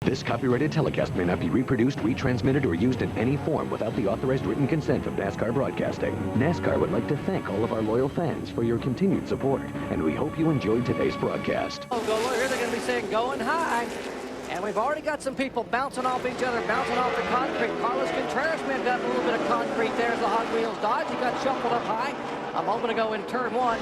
This copyrighted telecast may not be reproduced, retransmitted, or used in any form without the authorized written consent of NASCAR Broadcasting. NASCAR would like to thank all of our loyal fans for your continued support, and we hope you enjoyed today's broadcast. Oh, here they're going to be saying going high. And we've already got some people bouncing off each other, bouncing off the concrete. Carlos Contreras may have got a little bit of concrete. There's the Hot Wheels Dodge. He got shuffled up high a moment ago in turn one.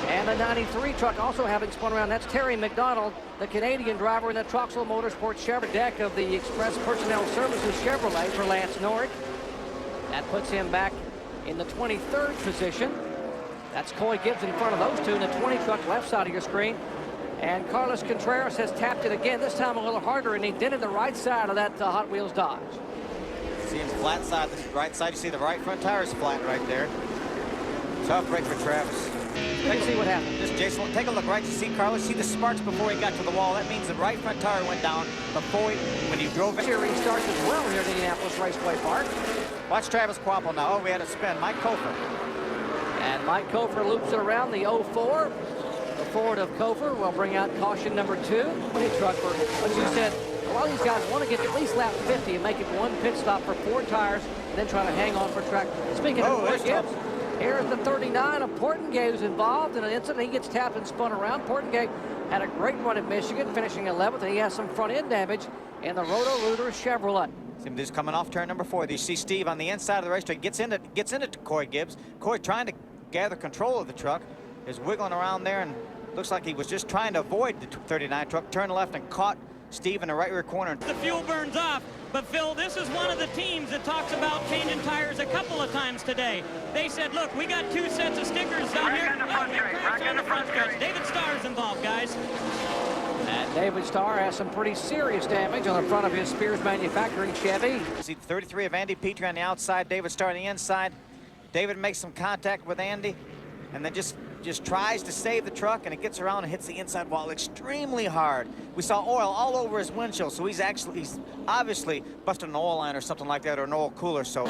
And the 93 truck also having spun around. That's Terry McDonald, the Canadian driver in the Troxel Motorsports Chevrolet deck of the Express Personnel Services Chevrolet for Lance Norrick. That puts him back in the 23rd position. That's Coy Gibbs in front of those two in the 20 truck left side of your screen. And Carlos Contreras has tapped it again, this time a little harder, and he dented the right side of that Hot Wheels Dodge. Seeing flat side, the right side, you see the right front tire is flat right there. Tough break for Travis. Let's see what happened. Just Jason, take a look right. You see Carlos, see the sparks before he got to the wall. That means the right front tire went down before when he drove it. Here he starts as well here at Indianapolis Raceway Park. Watch Travis Quapple now. Oh, we had a spin. Mike Kofer. And Mike Kofer loops it around the 04. The Ford of Kofer will bring out caution number 2. Pit truck for, as you said, a lot of these guys want to get at least lap 50 and make it one pit stop for 4 tires and then try to hang on for track. Speaking of Coy Gibbs, here's the 39 of Portengay who's involved in an incident. He gets tapped and spun around. Portengay had a great run at Michigan, finishing 11th, and he has some front end damage in the Roto-Rooter Chevrolet. See him just coming off turn number 4. You see Steve on the inside of the racetrack, gets into Coy Gibbs. Coy trying to gather control of the truck, is wiggling around there, and looks like he was just trying to avoid the 39 truck, turned left and caught Steve in the right rear corner. The fuel burns off, but Phil, this is one of the teams that talks about changing tires a couple of times today. They said, look, we got 2 sets of stickers down here. On the front stretch. David Starr's involved, guys. And David Starr has some pretty serious damage on the front of his Spears Manufacturing Chevy. See 33 of Andy Petrie on the outside, David Starr on the inside. David makes some contact with Andy, and then just tries to save the truck, and it gets around and hits the inside wall extremely hard. We saw oil all over his windshield, so he's obviously busted an oil line or something like that, or an oil cooler. So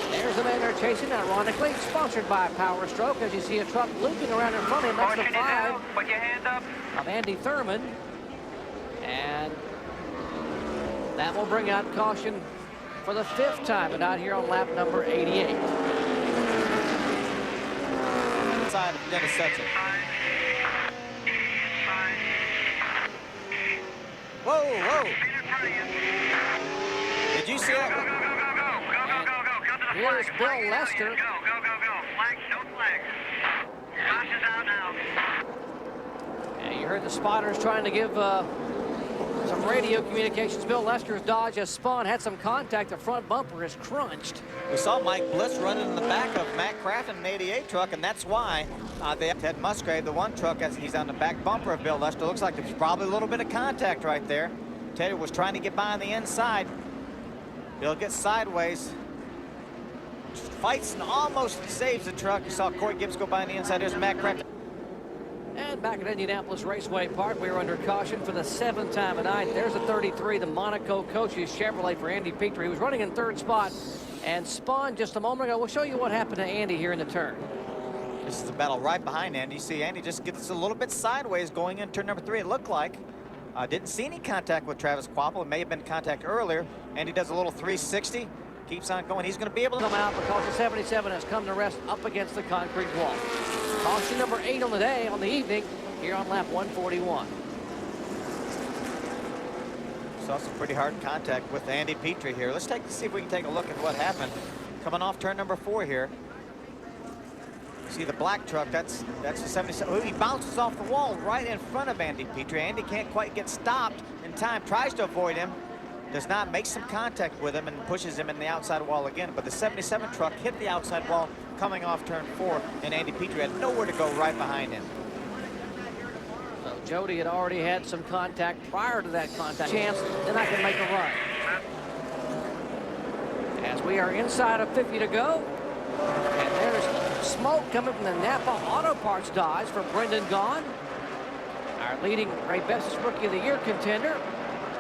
there's the man they're chasing, ironically sponsored by Power Stroke, as you see a truck looping around in front of him. That's the 5 put your hand up of Andy Thurman, and that will bring out caution for the 5th time, but out here on lap number 88. Side of Dennis Setzer. Whoa, whoa. Did you see that? Go. Here's Bill Lester. Go. Flags, no flags. Caution's out now. And you heard the spotters trying to give some radio communications. Bill Lester's Dodge has spun, had some contact. The front bumper is crunched. We saw Mike Bliss running in the back of Matt Craftsman in the 88 truck, and that's why they have Ted Musgrave, the one truck, as he's on the back bumper of Bill Lester. Looks like there's probably a little bit of contact right there. Teddy was trying to get by on the inside. Bill gets sideways, fights and almost saves the truck. You saw Coy Gibbs go by on the inside. There's Matt Craftsman. And back at Indianapolis Raceway Park, we are under caution for the 7th time tonight. There's a 33, the Monaco Coaches Chevrolet for Andy Petrie. He was running in 3rd spot and spun just a moment ago. We'll show you what happened to Andy here in the turn. This is the battle right behind Andy. You see Andy just gets a little bit sideways going in turn number 3, it looked like. Didn't see any contact with Travis Quapple. It may have been contact earlier. Andy does a little 360, keeps on going. He's going to be able to come out because the 77 has come to rest up against the concrete wall. Caution number 8 on the day, on the evening, here on lap 141. Saw some pretty hard contact with Andy Petrie here. Let's see if we can take a look at what happened. Coming off turn number 4 here. See the black truck, that's the 77. Oh, he bounces off the wall right in front of Andy Petrie. Andy can't quite get stopped in time, tries to avoid him, does not, make some contact with him and pushes him in the outside wall again. But the 77 truck hit the outside wall coming off turn 4, and Andy Petrie had nowhere to go right behind him. So Jody had already had some contact prior to that contact. Chance, then I can make a run. As we are inside of 50 to go, and there's smoke coming from the Napa Auto Parts Dodge for Brendan Gaughan, our leading Ray Bestis Rookie of the Year contender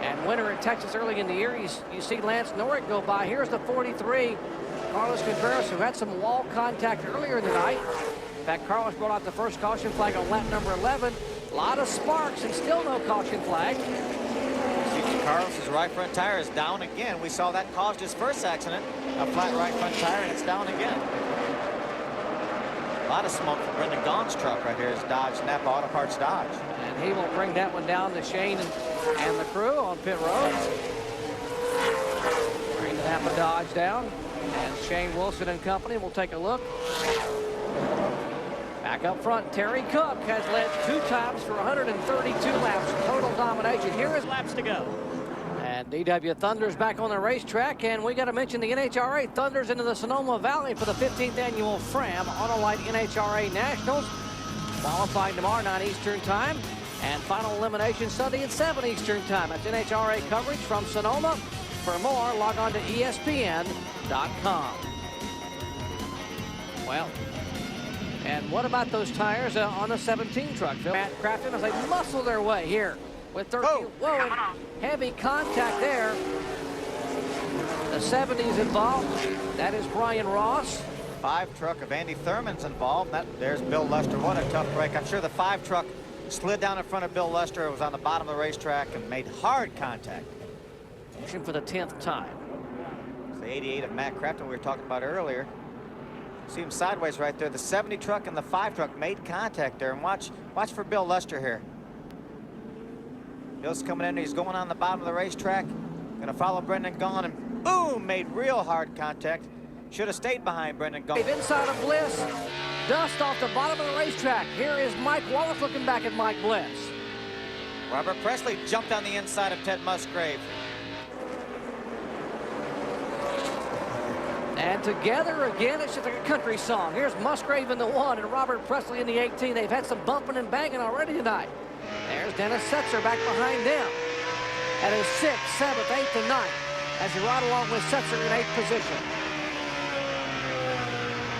and winner in Texas early in the year. You see Lance Norrick go by. Here's the 43, Carlos Contreras, who had some wall contact earlier in the night. In fact, Carlos brought out the first caution flag on lap number 11. A lot of sparks and still no caution flag. Carlos's right front tire is down again. We saw that caused his first accident, a flat right front tire, and it's down again. A lot of smoke from Brendan Gaughan's truck right here is Dodge, Napa Auto Parts Dodge. And he will bring that one down to Shane and the crew on pit road. Bring the Napa Dodge down. And Shane Wilson and company will take a look. Back up front, Terry Cook has led 2 times for 132 laps. Total domination. Here is Laps to go. And DW Thunder's back on the racetrack, and we got to mention the NHRA Thunders into the Sonoma Valley for the 15th annual Fram Autolite NHRA Nationals. Qualifying tomorrow 9 Eastern time, and final elimination Sunday at 7 Eastern time. That's NHRA coverage from Sonoma. For more, log on to ESPN.com. Well, and what about those tires on the 17 truck, Phil? Matt Craftsman, as they muscle their way here with 13. Whoa, and heavy contact there. The 70's involved. That is Brian Ross. 5 truck of Andy Thurman's involved. There's Bill Lester. What a tough break. I'm sure the 5 truck slid down in front of Bill Lester. It was on the bottom of the racetrack and made hard contact. Pushing for the 10th time. It's the 88 of Matt Craftsman we were talking about earlier. See him sideways right there. The 70 truck and the 5 truck made contact there. And watch for Bill Lester here. Bill's coming in. He's going on the bottom of the racetrack. Going to follow Brendan Gaughan, and boom, made real hard contact. Should have stayed behind Brendan Gaughan. Inside of Bliss, dust off the bottom of the racetrack. Here is Mike Wallace looking back at Mike Bliss. Robert Presley jumped on the inside of Ted Musgrave. And together again, it's just like a country song. Here's Musgrave in the 1 and Robert Presley in the 18. They've had some bumping and banging already tonight. There's Dennis Setzer back behind them at his 6th, 7th, 8th, and 9th as he ride along with Setzer in 8th position.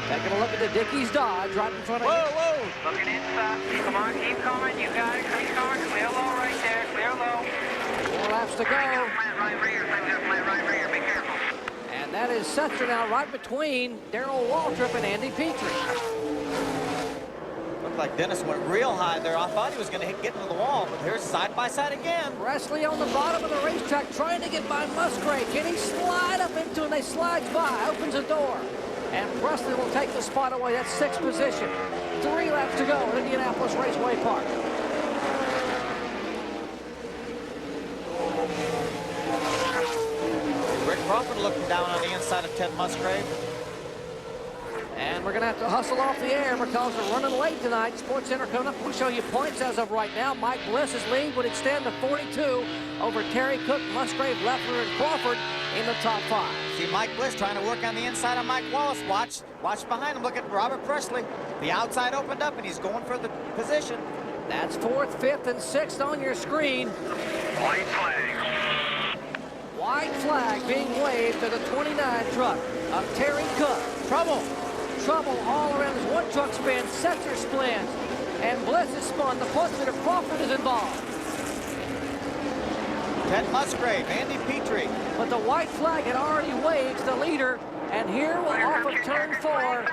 Taking a look at the Dickies Dodge right in front of you. Whoa! Looking inside. Come on, keep coming. You got it. Keep coming. Clear low right there. Clear low. 4 laps to go. Flat right rear. Flat right rear. Be careful. And that is Setzer now right between Darrell Waltrip and Andy Petrie. Looked like Dennis went real high there. I thought he was going to get into the wall, but here's side by side again. Presley on the bottom of the racetrack trying to get by Musgrave. Can he slide up into it? They slides by, opens the door. And Presley will take the spot away. That's 6th position. 3 laps to go at Indianapolis Raceway Park. Rick Crawford looking down on the inside of Ted Musgrave. And we're going to have to hustle off the air because we're running late tonight. Sports Center coming up. We'll show you points as of right now. Mike Bliss's lead would extend to 42 over Terry Cook, Musgrave, Leffler, and Crawford in the top 5. See Mike Bliss trying to work on the inside of Mike Wallace. Watch behind him. Look at Robert Presley. The outside opened up, and he's going for the position. That's 4th, 5th, and 6th on your screen. White flag. White flag being waved to the 29 truck of Terry Cook. Trouble All around. This 1 truck spins, Setzer spins, and Bliss is spun. The punch leader Crawford is involved. Ted Musgrave, Andy Petrie. But the white flag had already waved to the leader, and here will off of turn 4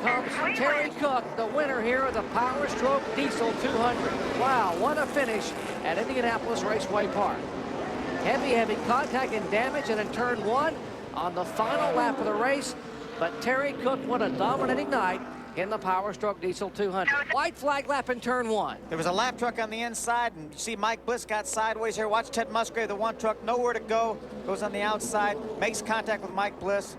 comes Terry Cook, the winner here of the Power Stroke Diesel 200. Wow, what a finish at Indianapolis Raceway Park. Heavy contact and damage, and in turn 1 on the final lap of the race. But Terry Cook, what a dominating night in the Power Stroke Diesel 200. White flag lap in turn 1. There was a lap truck on the inside, and you see Mike Bliss got sideways here. Watch Ted Musgrave, the 1 truck, nowhere to go. Goes on the outside, makes contact with Mike Bliss.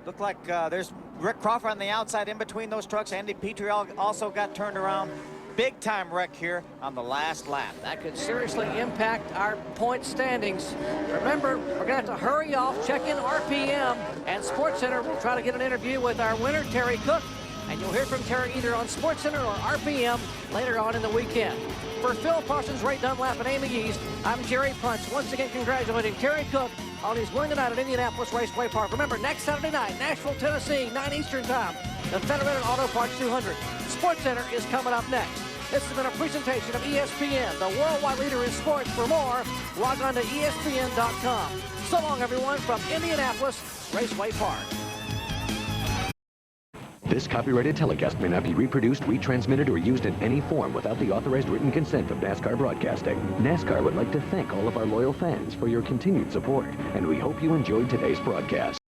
Looked like there's Rick Crawford on the outside in between those trucks. Andy Petrie also got turned around. Big time wreck here on the last lap. That could seriously impact our point standings. Remember, we're going to have to hurry off, check in RPM, and Sports Center will try to get an interview with our winner, Terry Cook, and you'll hear from Terry either on Sports Center or RPM later on in the weekend. For Phil Parsons, Ray Dunlap, and Amy Yeast, I'm Jerry Punch, once again congratulating Terry Cook on his win tonight at Indianapolis Raceway Park. Remember, next Saturday night, Nashville, Tennessee, 9 Eastern time, the Federated Auto Parts 200. Sports Center is coming up next. This has been a presentation of ESPN, the worldwide leader in sports. For more, log on to ESPN.com. So long, everyone, from Indianapolis Raceway Park. This copyrighted telecast may not be reproduced, retransmitted, or used in any form without the authorized written consent of NASCAR Broadcasting. NASCAR would like to thank all of our loyal fans for your continued support, and we hope you enjoyed today's broadcast.